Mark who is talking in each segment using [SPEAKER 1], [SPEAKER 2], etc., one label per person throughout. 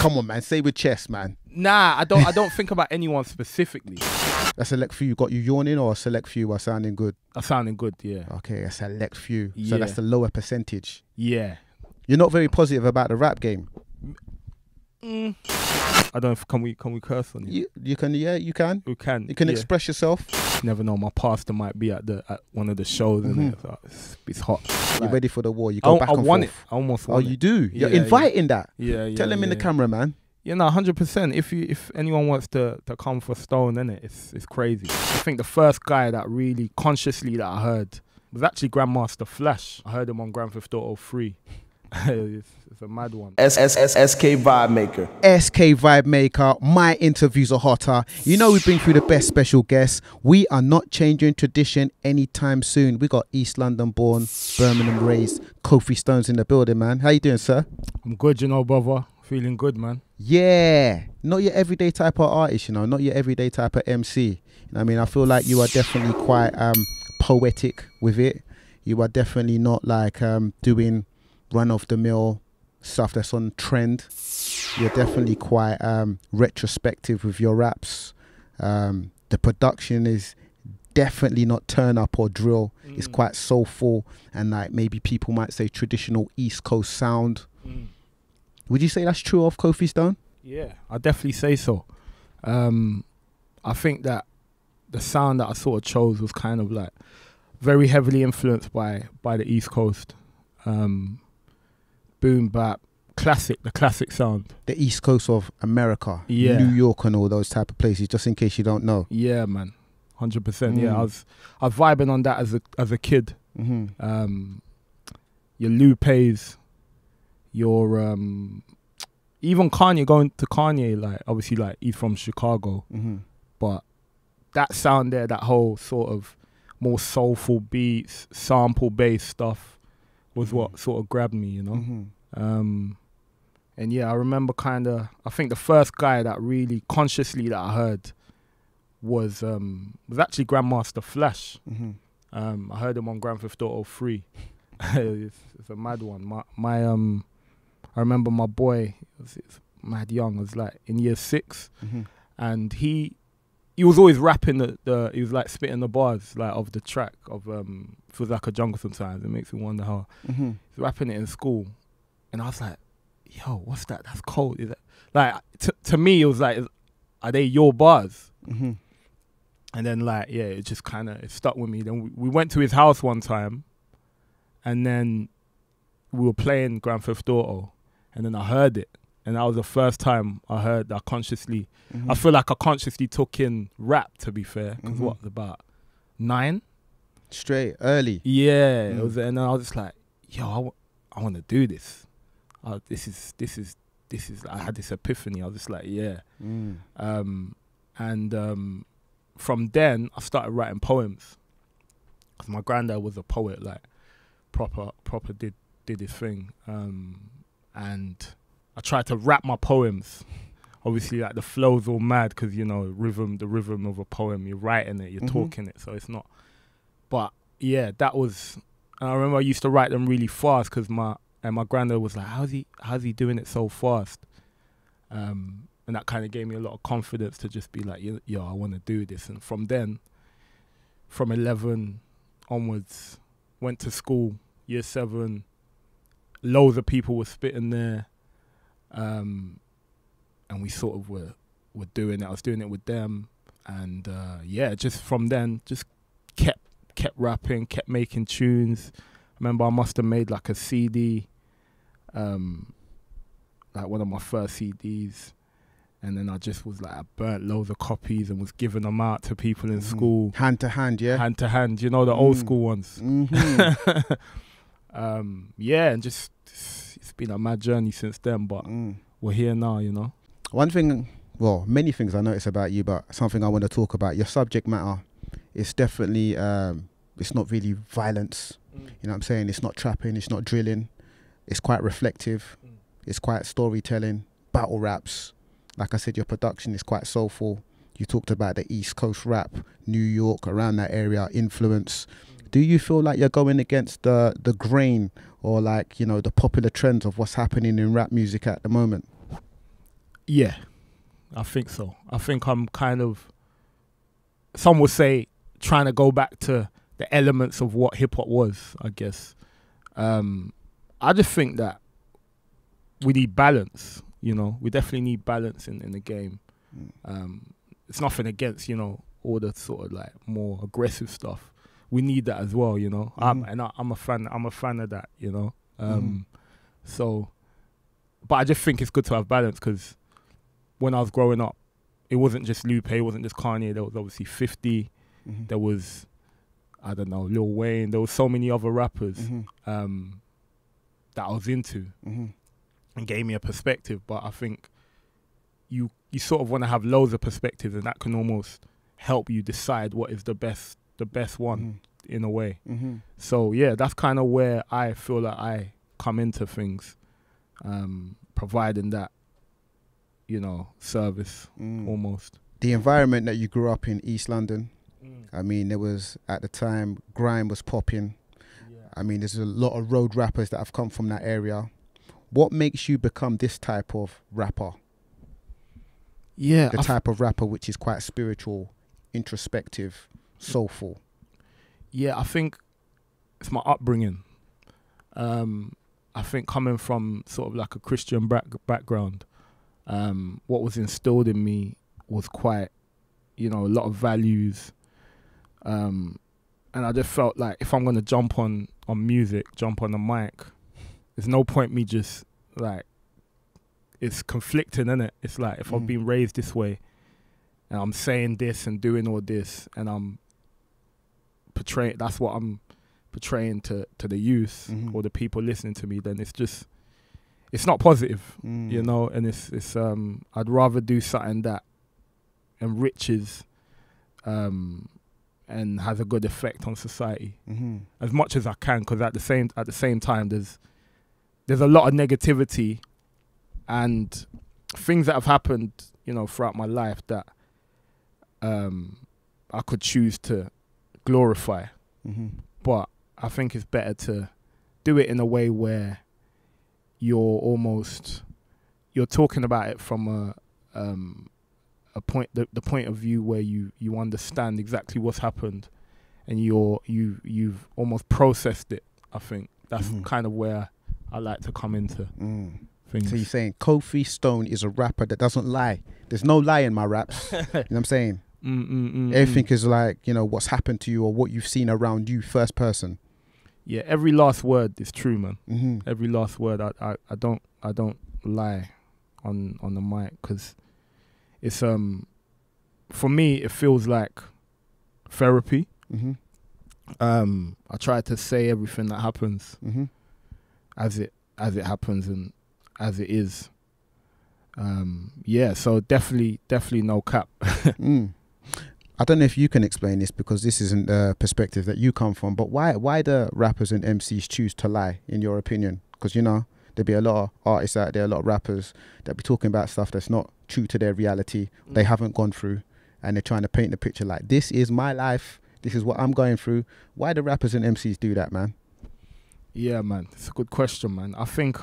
[SPEAKER 1] Come on, man. Say with chest, man.
[SPEAKER 2] Nah, I don't think about anyone specifically.
[SPEAKER 1] A select few got you yawning, or a select few are sounding good?
[SPEAKER 2] Are sounding good, yeah.
[SPEAKER 1] Okay, a select few.
[SPEAKER 2] Yeah.
[SPEAKER 1] So that's the lower percentage.
[SPEAKER 2] Yeah.
[SPEAKER 1] You're not very positive about the rap game.
[SPEAKER 2] I don't. Can we curse on you?
[SPEAKER 1] You can. Yeah, you can.
[SPEAKER 2] We can.
[SPEAKER 1] You can
[SPEAKER 2] yeah.
[SPEAKER 1] express yourself.
[SPEAKER 2] Never know. My pastor might be at one of the shows, and so it's hot.
[SPEAKER 1] You're ready for the war. You go back and
[SPEAKER 2] want
[SPEAKER 1] forth.
[SPEAKER 2] It. I almost want it.
[SPEAKER 1] Oh, you do. You're inviting that.
[SPEAKER 2] Yeah.
[SPEAKER 1] Tell him in the camera, man.
[SPEAKER 2] Yeah, no, 100%. If anyone wants to come for Stone, innit, it's crazy. I think the first guy that really consciously that I heard was actually Grandmaster Flash. I heard him on Grand Theft Auto 3. It's a mad one.
[SPEAKER 3] SK Vibemaker.
[SPEAKER 1] SK Vibemaker. My interviews are hotter. You know we bring through the best special guests. We are not changing tradition anytime soon. We got East London born, Birmingham raised, Kofi Stone's in the building, man. How you doing, sir?
[SPEAKER 2] I'm good, you know, brother. Feeling good, man.
[SPEAKER 1] Yeah. Not your everyday type of artist, you know. Not your everyday type of MC. You know what I mean? I feel like you are definitely quite poetic with it. You are definitely not like doing run-of-the-mill stuff that's on trend. You're definitely quite retrospective with your raps. The production is definitely not turn up or drill. It's quite soulful and like maybe people might say traditional East Coast sound. Would you say that's true of Kofi Stone?
[SPEAKER 2] Yeah, I definitely say so. I think that the sound that I sort of chose was kind of like very heavily influenced by the East Coast. Boom bap, the classic sound.
[SPEAKER 1] The East Coast of America,
[SPEAKER 2] yeah.
[SPEAKER 1] New York and all those type of places, just in case you don't know.
[SPEAKER 2] Yeah, man, 100%. Yeah, I was vibing on that as a kid. Your Lupe's, your even Kanye, going to Kanye, like obviously like he's from Chicago, but that sound there, that whole sort of more soulful beats, sample based stuff was what sort of grabbed me, you know. And yeah, I remember I think the first guy that really consciously that I heard was actually Grandmaster Flash. I heard him on Grand Theft Auto 3. It's a mad one. I remember my boy, was mad young, was like in year 6, and he was always rapping he was like spitting the bars like of the track of Feels Like a Jungle sometimes. It makes me wonder how he's rapping it in school, and I was like, yo, what's that? That's cold. Is that like to me? It was like, are they your bars? And then like it just kind of stuck with me. Then we went to his house one time, and then we were playing Grand Theft Auto, and then I heard it. And that was the first time I heard that consciously. I feel like I consciously took in rap, to be fair. Because what, about 9?
[SPEAKER 1] Straight, early.
[SPEAKER 2] Yeah. It was, and I was just like, yo, I want to do this. This is, I had this epiphany. I was just like, yeah. From then, I started writing poems. Because my granddad was a poet, like, proper did his thing. And I tried to rap my poems. Obviously, like the flow's all mad because, you know, the rhythm of a poem, you're writing it, you're talking it, so it's not. But yeah, that was. And I remember I used to write them really fast because my granddad was like, "How's he doing it so fast?" And that kind of gave me a lot of confidence to just be like, "Yo, I want to do this." And from then, from 11 onwards, went to school, year 7. Loads of people were spitting there. And we sort of were doing it. I was doing it with them, and just from then, just kept rapping, kept making tunes. I remember I must have made like a CD, like one of my first CDs, and then I just was like, I burnt loads of copies and was giving them out to people in school.
[SPEAKER 1] Hand to hand, yeah?
[SPEAKER 2] Hand to hand, you know, the old school ones. And just, it's been a mad journey since then, but we're here now, you know.
[SPEAKER 1] One thing, well, many things I notice about you, but something I want to talk about, your subject matter, it's definitely, it's not really violence. You know what I'm saying? It's not trapping, it's not drilling. It's quite reflective. It's quite storytelling, battle raps. Like I said, your production is quite soulful. You talked about the East Coast rap, New York, around that area, influence. Do you feel like you're going against the grain or like, you know, the popular trends of what's happening in rap music at the moment?
[SPEAKER 2] Yeah, I think so. I think I'm kind of, some would say, trying to go back to the elements of what hip hop was, I guess. I just think that we need balance, you know. We definitely need balance in the game. It's nothing against, you know, all the sort of like more aggressive stuff. We need that as well, you know. I'm a fan of that, you know. So, but I just think it's good to have balance, because when I was growing up, it wasn't just Lupe, it wasn't just Kanye. There was obviously 50. There was, I don't know, Lil Wayne. There was so many other rappers that I was into, and gave me a perspective. But I think you sort of want to have loads of perspectives, and that can almost help you decide what is the best one in a way. So yeah, that's kind of where I feel like I come into things, providing that, you know, service almost.
[SPEAKER 1] The environment that you grew up in, East London, I mean, there was, at the time, grime was popping. I mean, there's a lot of road rappers that have come from that area. What makes you become this type of rapper?
[SPEAKER 2] Yeah,
[SPEAKER 1] the type of rapper which is quite spiritual, introspective, soulful. Yeah,
[SPEAKER 2] I think it's my upbringing. I think coming from sort of like a Christian background, what was instilled in me was quite, you know, a lot of values. And I just felt like if I'm going to jump on music, jump on the mic, there's no point me just like, it's conflicting, innit? It's like if I've been raised this way and I'm saying this and doing all this and I'm portraying, that's what I'm portraying to the youth or the people listening to me, then it's not positive, you know. And it's I'd rather do something that enriches and has a good effect on society as much as I can, because at the same time there's a lot of negativity and things that have happened, you know, throughout my life that I could choose to glorify, but I think it's better to do it in a way where you're talking about it from a point, the point of view where you understand exactly what's happened and you've almost processed it. I think that's kind of where I like to come into things.
[SPEAKER 1] So you're saying Kofi Stone is a rapper that doesn't lie. There's no lie in my raps. You know what I'm saying? Everything is like, you know, what's happened to you or what you've seen around you, first person.
[SPEAKER 2] Yeah, every last word is true, man. Every last word. I don't lie on the mic, because it's for me it feels like therapy. I try to say everything that happens as it happens and as it is. Yeah, so definitely no cap.
[SPEAKER 1] I don't know if you can explain this, because this isn't the perspective that you come from, but why do rappers and MCs choose to lie, in your opinion? Because, you know, there'd be a lot of artists out there, a lot of rappers that be talking about stuff that's not true to their reality, they haven't gone through, and they're trying to paint the picture like, this is my life, this is what I'm going through. Why do rappers and MCs do that, man?
[SPEAKER 2] Yeah, man, it's a good question, man. I think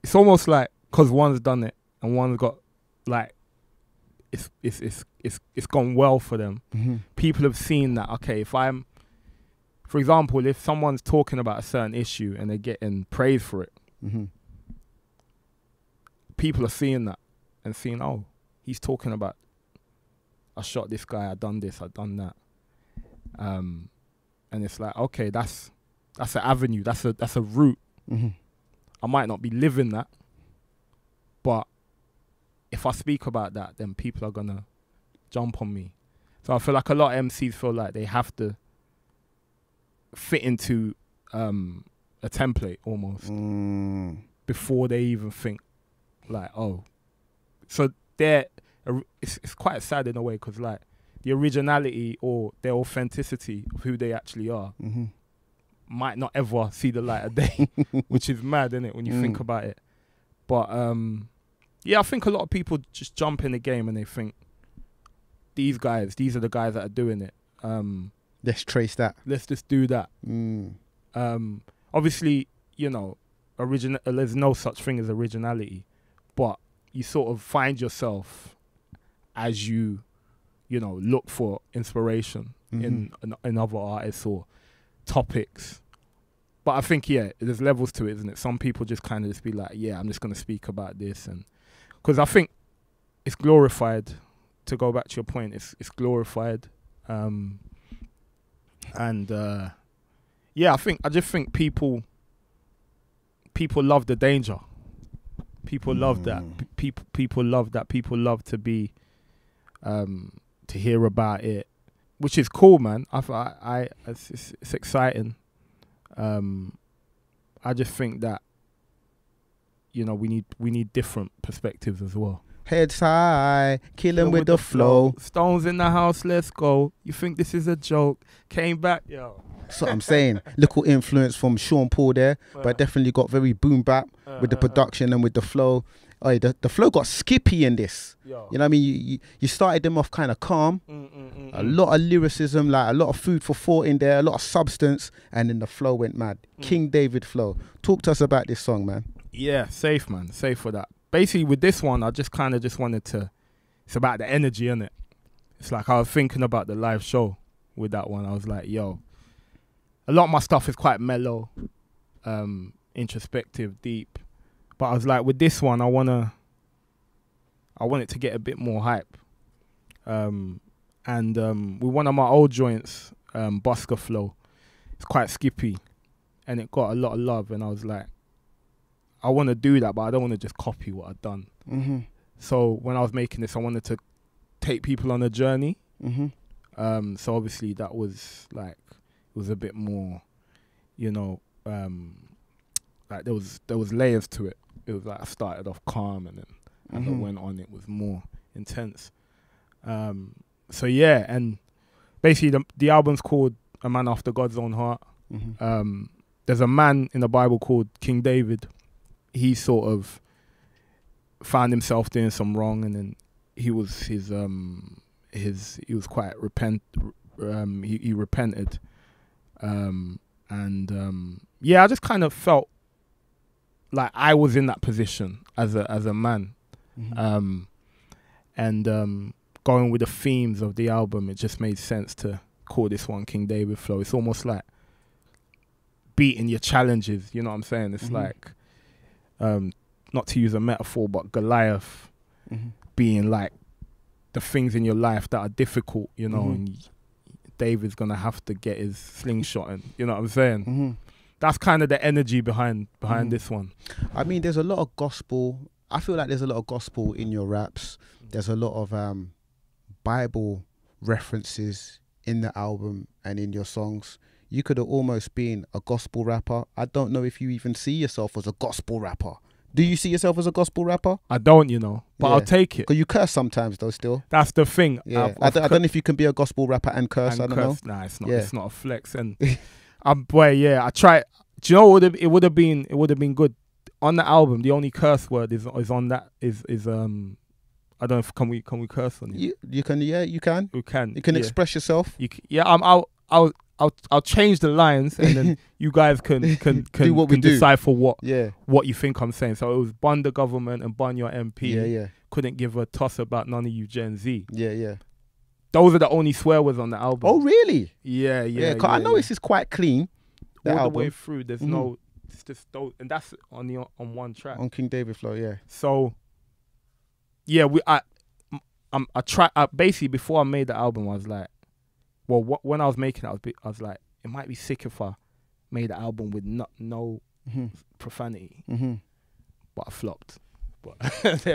[SPEAKER 2] it's almost like because one's done it and one's got like, it's gone well for them. People have seen that, okay, for example, if someone's talking about a certain issue and they're getting praise for it, people are seeing that and seeing, oh, he's talking about, I shot this guy, I done this, I done that. And it's like, okay, that's an avenue, that's a route. I might not be living that, but if I speak about that, then people are gonna jump on me. So I feel like a lot of MCs feel like they have to fit into a template almost before they even think like, oh. So it's quite sad in a way, because like the originality or their authenticity of who they actually are might not ever see the light of day, which is mad, isn't it, when you think about it? But yeah, I think a lot of people just jump in the game and they think, these are the guys that are doing it.
[SPEAKER 1] Let's trace that.
[SPEAKER 2] Let's just do that. Obviously, you know, there's no such thing as originality, but you sort of find yourself as you know, look for inspiration in other artists or topics. But I think, yeah, there's levels to it, isn't it? Some people just kind of just be like, yeah, I'm just going to speak about this. And because I think it's glorified, to go back to your point, it's glorified. Yeah, I just think people love the danger. People love that. People love that. People love to be, to hear about it, which is cool, man. It's exciting. I just think that, you know, we need different perspectives as well.
[SPEAKER 1] Heads high, killing with the flow.
[SPEAKER 2] Stones in the house, let's go. You think this is a joke? Came back, yo.
[SPEAKER 1] That's what I'm saying. Little influence from Sean Paul there, but definitely got very boom bap with the production and with the flow. Oh, yeah, the flow got skippy in this.
[SPEAKER 2] Yo.
[SPEAKER 1] You know what I mean? You started them off kind of calm. A lot of lyricism, like a lot of food for thought in there, a lot of substance, and then the flow went mad. King David flow. Talk to us about this song, man.
[SPEAKER 2] Yeah, safe, man. Safe for that. Basically, with this one, I just kind of wanted to... It's about the energy, innit? It's like I was thinking about the live show with that one. I was like, yo, a lot of my stuff is quite mellow, introspective, deep. But I was like, with this one, I want it to get a bit more hype. And with one of my old joints, Busker Flow, it's quite skippy, and it got a lot of love. And I was like, I want to do that, but I don't want to just copy what I've done. So when I was making this, I wanted to take people on a journey. So obviously that was like, it was a bit more, you know, like there was layers to it. It was like I started off calm, and then as I went on, it was more intense. So yeah, and basically the album's called A Man After God's Own Heart. There's a man in the Bible called King David. He sort of found himself doing some wrong, and then he was he was quite he repented, yeah, I just kind of felt like I was in that position as a man, going with the themes of the album, it just made sense to call this one King David Flow. It's almost like beating your challenges, you know what I'm saying? It's like, not to use a metaphor, but Goliath being like the things in your life that are difficult, you know, and David's gonna have to get his slingshot, and you know what I'm saying? That's kind of the energy behind this one.
[SPEAKER 1] I mean, there's a lot of gospel. I feel like there's a lot of gospel in your raps. There's a lot of Bible references in the album and in your songs. You could have almost been a gospel rapper. I don't know if you even see yourself as a gospel rapper. Do you see yourself as a gospel rapper?
[SPEAKER 2] I don't, you know, but I'll take it.
[SPEAKER 1] Because you curse sometimes, though, still.
[SPEAKER 2] That's the thing.
[SPEAKER 1] Yeah. I don't know if you can be a gospel rapper and curse. I don't know.
[SPEAKER 2] Nah, it's not. Yeah. It's not a flex. And boy, yeah, I try. Do you know it would have been good on the album? The only curse word is on that is I don't know if can we curse on it?
[SPEAKER 1] You can. Yeah, you can.
[SPEAKER 2] We can.
[SPEAKER 1] You can express yourself.
[SPEAKER 2] I'll change the lines, and then you guys can
[SPEAKER 1] do what we
[SPEAKER 2] decipher what
[SPEAKER 1] what
[SPEAKER 2] you think I'm saying. So it was bun the government and bun your MP.
[SPEAKER 1] Yeah.
[SPEAKER 2] Couldn't give a toss about none of you Gen Z.
[SPEAKER 1] Yeah.
[SPEAKER 2] Those are the only swear words on the album.
[SPEAKER 1] Oh really?
[SPEAKER 2] Yeah.
[SPEAKER 1] I know this is quite clean.
[SPEAKER 2] All the way through. There's no. It's just those, and that's on one track.
[SPEAKER 1] On King David Flow, yeah.
[SPEAKER 2] So yeah, I tried basically before I made the album. I was like, well, when I was making it, I was like, it might be sick if I made an album with no profanity, but I flopped. But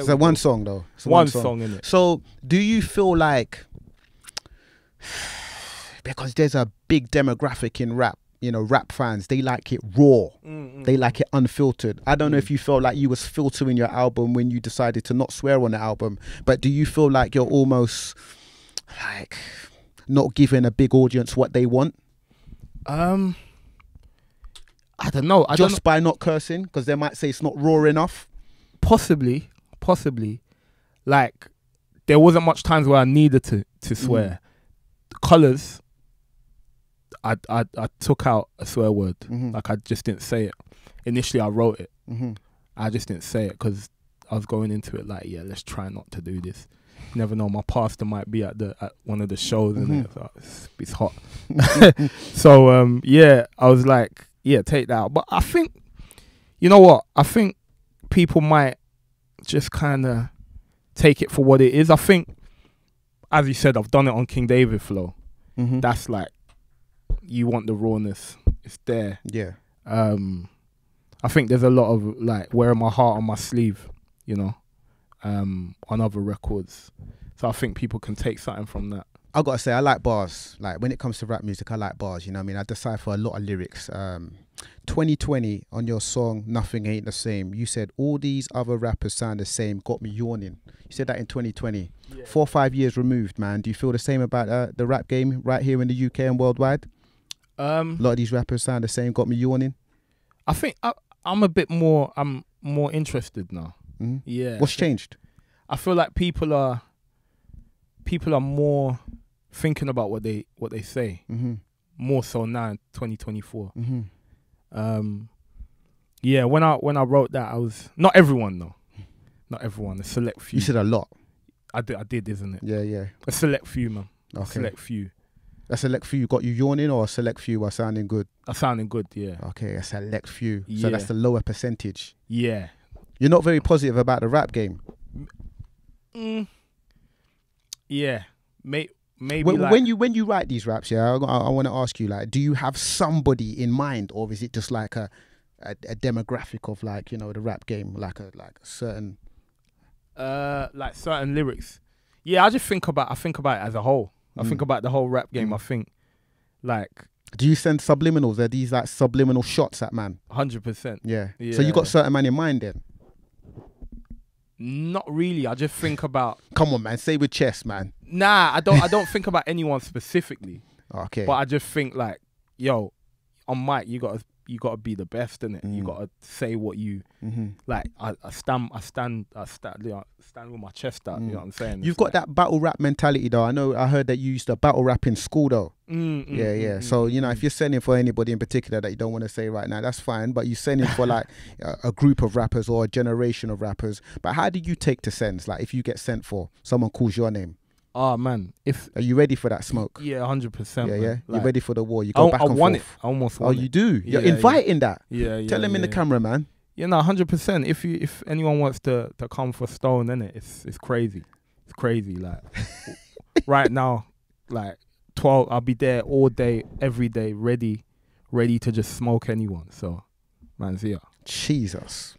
[SPEAKER 1] so one song though.
[SPEAKER 2] It's one song in it.
[SPEAKER 1] So do you feel like, because there's a big demographic in rap, you know, rap fans, they like it raw, they like it unfiltered. I don't know if you felt like you was filtering your album when you decided to not swear on the album, but do you feel like you're almost like not giving a big audience what they want?
[SPEAKER 2] I don't know.
[SPEAKER 1] Just by not cursing, because they might say it's not raw enough. Possibly.
[SPEAKER 2] Like, there wasn't much times where I needed to swear. Colours, I took out a swear word. Like, I just didn't say it. Initially, I wrote it. I just didn't say it because I was going into it like, yeah, let's try not to do this. Never know, my pastor might be at one of the shows and it's hot. So yeah, I was like, yeah, take that out. But I think, you know what? I think people might just kind of take it for what it is. I think, as you said, I've done it on King David flow. That's like, you want the rawness. It's there.
[SPEAKER 1] Yeah.
[SPEAKER 2] I think there's a lot of like wearing my heart on my sleeve, you know, on other records. So I think people can take something from that.
[SPEAKER 1] I gotta say, I like bars. Like when it comes to rap music, I like bars. You know what I mean? I decipher a lot of lyrics. 2020 on your song Nothing Ain't the Same, you said all these other rappers sound the same, got me yawning. You said that in 2020. Yeah. 4 or 5 years removed, man. Do you feel the same about the rap game right here in the UK and worldwide? A lot of these rappers sound the same, got me yawning.
[SPEAKER 2] I think I'm a bit more. I'm more interested now. Yeah.
[SPEAKER 1] What's changed?
[SPEAKER 2] I feel like people are more thinking about what they say. More so now in 2024. Yeah. When I wrote that, I was not everyone though. Not everyone. A select few.
[SPEAKER 1] You said a lot.
[SPEAKER 2] I did, isn't it?
[SPEAKER 1] Yeah, yeah.
[SPEAKER 2] A select few, man.
[SPEAKER 1] Okay.
[SPEAKER 2] A select few.
[SPEAKER 1] A select few got you yawning, or a select few are sounding good?
[SPEAKER 2] Are sounding good, yeah.
[SPEAKER 1] Okay, a select few.
[SPEAKER 2] Yeah.
[SPEAKER 1] So that's the lower percentage.
[SPEAKER 2] Yeah.
[SPEAKER 1] You're not very positive about the rap game.
[SPEAKER 2] Yeah. Maybe
[SPEAKER 1] when you write these raps, yeah, I want to ask you, like, do you have somebody in mind, or is it just like a demographic of, like, you know, the rap game, like a certain
[SPEAKER 2] like certain lyrics? Yeah, I think about it as a whole. I think about the whole rap game. I think, like,
[SPEAKER 1] do you send subliminals? Are these like subliminal shots at man?
[SPEAKER 2] 100%.
[SPEAKER 1] Yeah. So you got certain man in mind then?
[SPEAKER 2] Not really. I just think about.
[SPEAKER 1] Come on, man. Say with chest, man.
[SPEAKER 2] Nah, I don't think about anyone specifically.
[SPEAKER 1] Okay.
[SPEAKER 2] But I just think, like, yo, on mic, you gotta be the best in it. You gotta say what you like. I stand with my chest out. You know what I'm saying?
[SPEAKER 1] You've got that battle rap mentality, though. I heard that you used to battle rap in school, though. So you know, if you're sending for anybody in particular that you don't want to say right now, that's fine. But you're sending for like a group of rappers or a generation of rappers. But how do you take to sends? Like, if you get sent for, someone calls your name.
[SPEAKER 2] Oh man, are
[SPEAKER 1] you ready for that smoke?
[SPEAKER 2] Yeah, 100%.
[SPEAKER 1] Yeah, yeah.
[SPEAKER 2] Like,
[SPEAKER 1] you're ready for the war. You go back and forth.
[SPEAKER 2] I almost won it.
[SPEAKER 1] You do. You're inviting that.
[SPEAKER 2] Yeah.
[SPEAKER 1] Tell him in the camera, man.
[SPEAKER 2] Yeah, no, 100%. If anyone wants to come for Stone, innit, it's crazy. It's crazy. Like right now, like 12, I'll be there all day, every day, ready to just smoke anyone. So, man's here.
[SPEAKER 1] Jesus.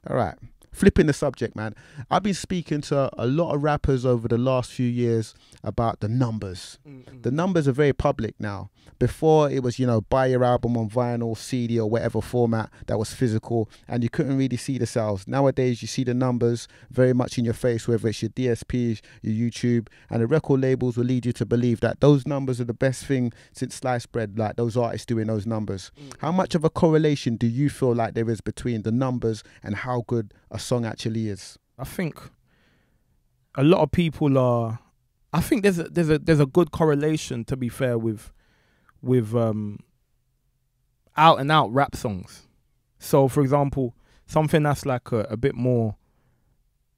[SPEAKER 1] All right. Flipping the subject, man. I've been speaking to a lot of rappers over the last few years about the numbers. The numbers are very public now. Before, it was, you know, buy your album on vinyl, CD, or whatever format that was physical, and you couldn't really see the sales. Nowadays, you see the numbers very much in your face, whether it's your DSPs, your YouTube, and the record labels will lead you to believe that those numbers are the best thing since sliced bread, like those artists doing those numbers. How much of a correlation do you feel like there is between the numbers and how good a song actually is?
[SPEAKER 2] I think a lot of people are. I think there's a good correlation, to be fair, with out and out rap songs. So, for example, something that's like a bit more,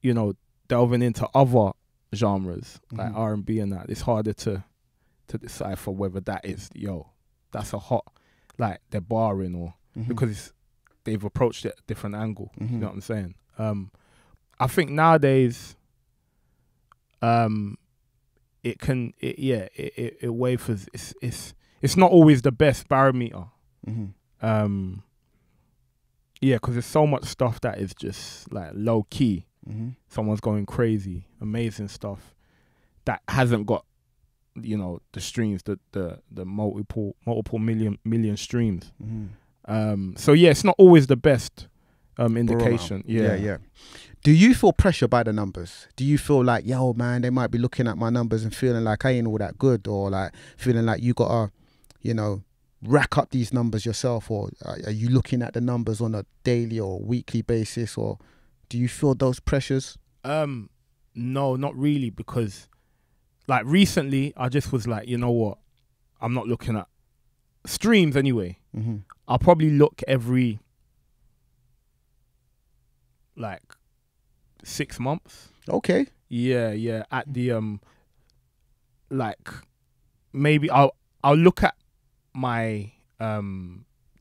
[SPEAKER 2] you know, delving into other genres like R&B and that. It's harder to decipher whether that is, that's a hot, like they're barring, or because they've approached it a different angle. You know what I'm saying? I think nowadays, it wavers. It's not always the best barometer. Because there's so much stuff that is just like low key. Someone's going crazy, amazing stuff that hasn't got, you know, the streams, the multiple million streams. So yeah, it's not always the best indication. Yeah.
[SPEAKER 1] Do you feel pressure by the numbers? Do you feel like, yo, man, they might be looking at my numbers and feeling like I ain't all that good, or like feeling like you gotta, you know, rack up these numbers yourself, or are you looking at the numbers on a daily or weekly basis, or do you feel those pressures?
[SPEAKER 2] No, not really, because like recently I just was like, you know what, I'm not looking at streams anyway. I'll probably look every like 6 months.
[SPEAKER 1] Okay.
[SPEAKER 2] Yeah. At the like maybe I'll look at my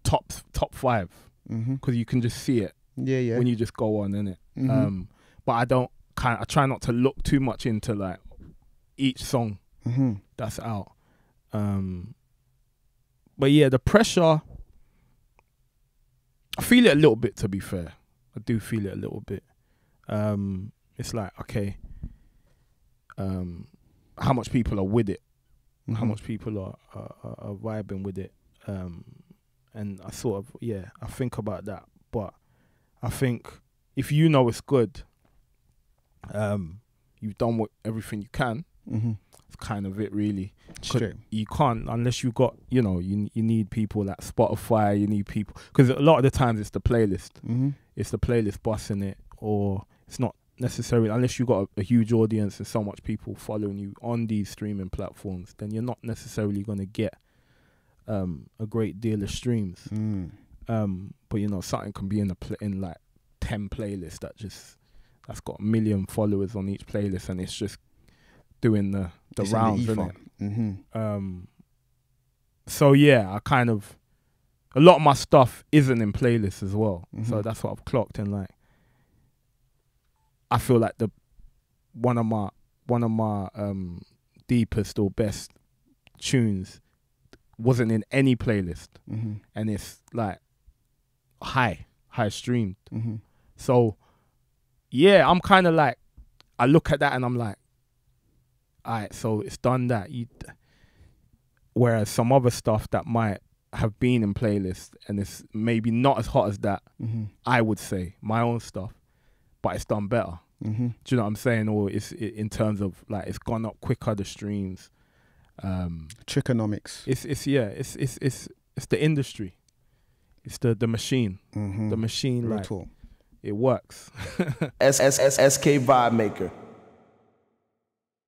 [SPEAKER 2] top 5 because you can just see it when you just go on, innit? But I try not to look too much into like each song that's out. But yeah, the pressure, I feel it a little bit, to be fair. I do feel it a little bit. It's like, okay, how much people are with it, how much people are vibing with it, and I sort of I think about that. But I think if you know it's good, you've done everything you can. It's kind of it, really. You can't, unless you got, you need people like Spotify. You need people, because a lot of the times it's the playlist. It's the playlist busting it, or it's not necessarily, unless you got a huge audience and so much people following you on these streaming platforms, then you're not necessarily going to get a great deal of streams. But something can be in like 10 playlists that's got 1 million followers on each playlist, and it's just doing the rounds, isn't it? So yeah, I kind of, a lot of my stuff isn't in playlists as well. So that's what I've clocked, and like I feel like one of my deepest or best tunes wasn't in any playlist, and it's like high streamed. So yeah, I'm kind of like, I look at that and I'm like, alright, so it's done that. Whereas some other stuff that might have been in playlists and it's maybe not as hot as that, I would say, my own stuff, but it's done better. Do you know what I'm saying? Or it's in terms of like, it's gone up quicker, the streams.
[SPEAKER 1] Trickonomics.
[SPEAKER 2] It's the industry. It's the machine. The machine, like, it works.
[SPEAKER 3] SK Vibemaker.